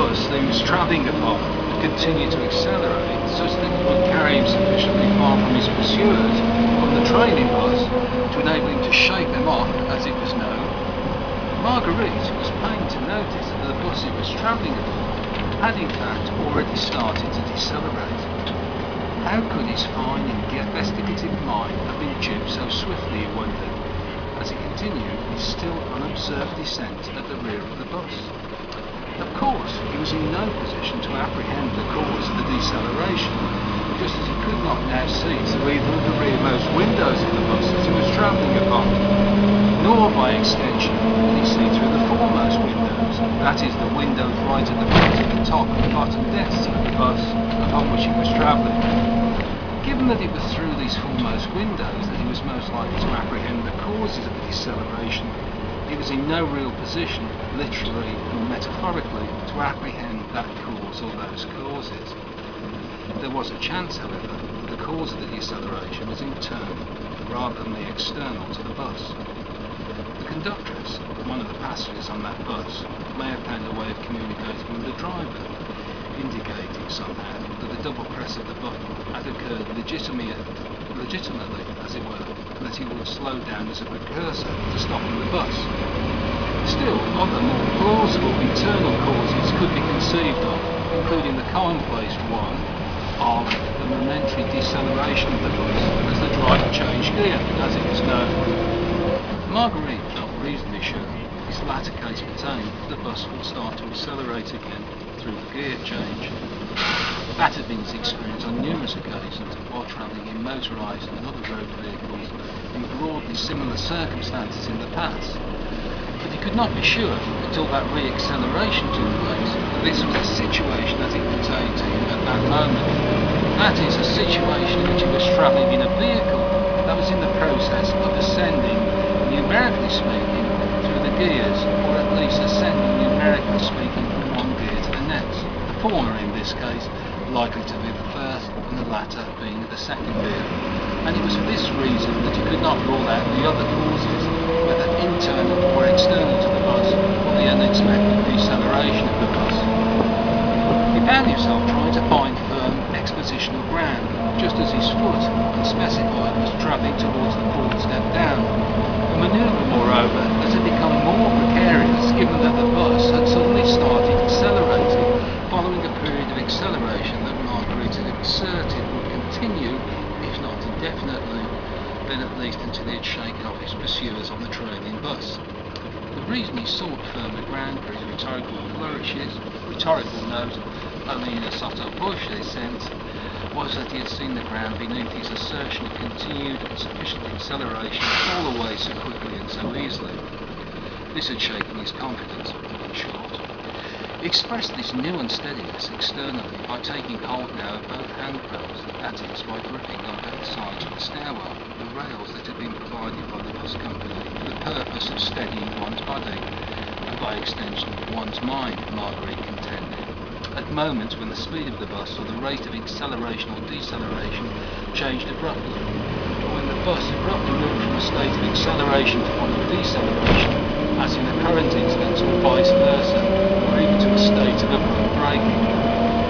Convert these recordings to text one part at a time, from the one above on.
bus that he was travelling upon would continue to accelerate such that it would carry him sufficiently far from his pursuers on the trailing bus to enable him to shake them off, as it was known, Marguerite was pained to notice that the bus he was travelling upon had in fact already started to decelerate. How could his fine investigative mind have been duped so swiftly, he wondered, as he continued his still unobserved descent at the rear of the bus. Of course, he was in no position to apprehend the cause of the deceleration, just as he could not now see through either of the rearmost windows of the bus that he was travelling upon, nor by extension could he see through the foremost windows, that is, the windows right at the front of the top and bottom decks of the bus upon which he was travelling. Given that it was through these foremost windows that he was most likely to apprehend the causes of the deceleration, he was in no real position, literally or metaphorically, to apprehend that cause or those causes. There was a chance, however, that the cause of the deceleration was internal rather than the external to the bus. The conductress, one of the passengers on that bus, may have found a way of communicating with the driver, indicating somehow that the double press of the button had occurred legitimately, as it were, and that he would slow down as a precursor to stopping the bus. Still, other more plausible internal causes could be conceived of, including the commonplace one of the momentary deceleration of the bus as the driver changed gear, as it was known. Marguerite felt reasonably sure this latter case pertained that the bus would start to accelerate again through the gear change. That had been his experience on numerous occasions while travelling in motorised and other road vehicles in broadly similar circumstances in the past. But he could not be sure until that re-acceleration took place that this was a situation as it pertained to him at that moment. That is, a situation in which he was travelling in a vehicle that was in the process of ascending, numerically speaking, through the gears, or at least ascending numerically speaking from one gear to the next. The former, in this case, likely to be the first, and the latter being the second gear. And it was for this reason that he could not rule out the other causes, whether internal or external to the bus, or the unexpected deceleration of the bus. He found himself trying to find firm expositional ground, just as his foot, unspecified, was travelling towards the forward step down. A manoeuvre, moreover, that had become more precarious given that the bus had suddenly started accelerating, following a period of acceleration that Marguerite had asserted would continue, if not indefinitely, then at least until he had shaken off his pursuers on the trailing bus. The reason he sought firmer ground for his rhetorical note, only in a sotto voce sense, was that he had seen the ground beneath his assertion of continued and sufficient acceleration fall away so quickly and so easily. This had shaken his confidence, in short. He expressed this new unsteadiness externally by taking hold now of both handrails, that is, by gripping on both sides of the stairwell, the rails that had been provided by the bus company for the purpose of steadying one's body, and by extension one's mind, Marguerite contended. At moments when the speed of the bus or the rate of acceleration or deceleration changed abruptly, or when the bus abruptly moved from a state of acceleration to one of deceleration, as in the current instance, or vice versa, or even to a state of abrupt braking.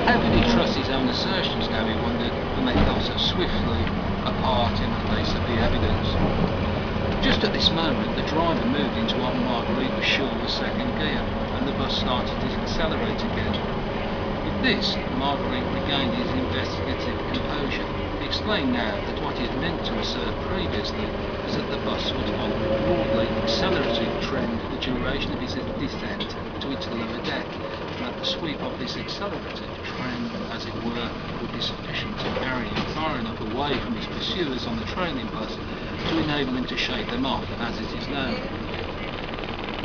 How could he trust his own assertions now, he wondered, when they fell so swiftly apart in the face of the evidence? Just at this moment, the driver moved into what Marguerite was sure was second gear, and the bus started to accelerate again. With this, Marguerite regained his investigative composure. He explained now that what he had meant to assert previously was that the bus would follow a broadly accelerative trend for the duration of his descent to its lower deck, and that the sweep of this accelerative trend, as it were, would be sufficient to carry him far enough away from his pursuers on the trailing bus to enable him to shake them off, as it is known.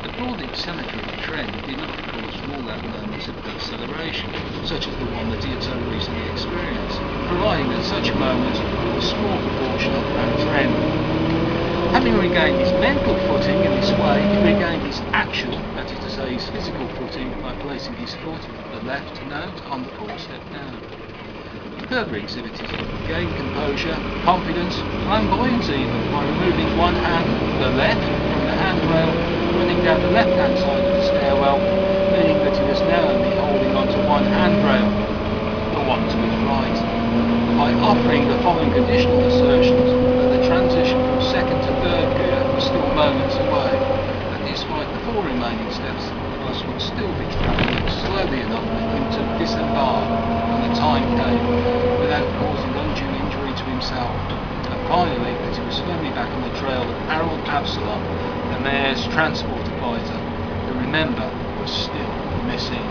The broad accelerative trend did not, of course, rule out moments of deceleration, such as the one that he had so recently experienced, providing that such moments were a small proportion of that trend. Having regained his mental footing in this way, he regained his actual, that is to say his physical footing, by placing his foot, the left note, on the forward step down. He further exhibited gained composure, confidence, flamboyance even, by removing one hand, the left, from the handrail, running down the left-hand side of the stairwell, meaning that he was now only holding on following conditional assertions that the transition from second to third gear was still moments away, and despite the 4 remaining steps, the bus would still be travelling slowly enough for him to disembark when the time came, without causing undue injury to himself. And finally, that he was firmly back on the trail of Harold Absalom, the mayor's transport advisor, who, remember, was still missing.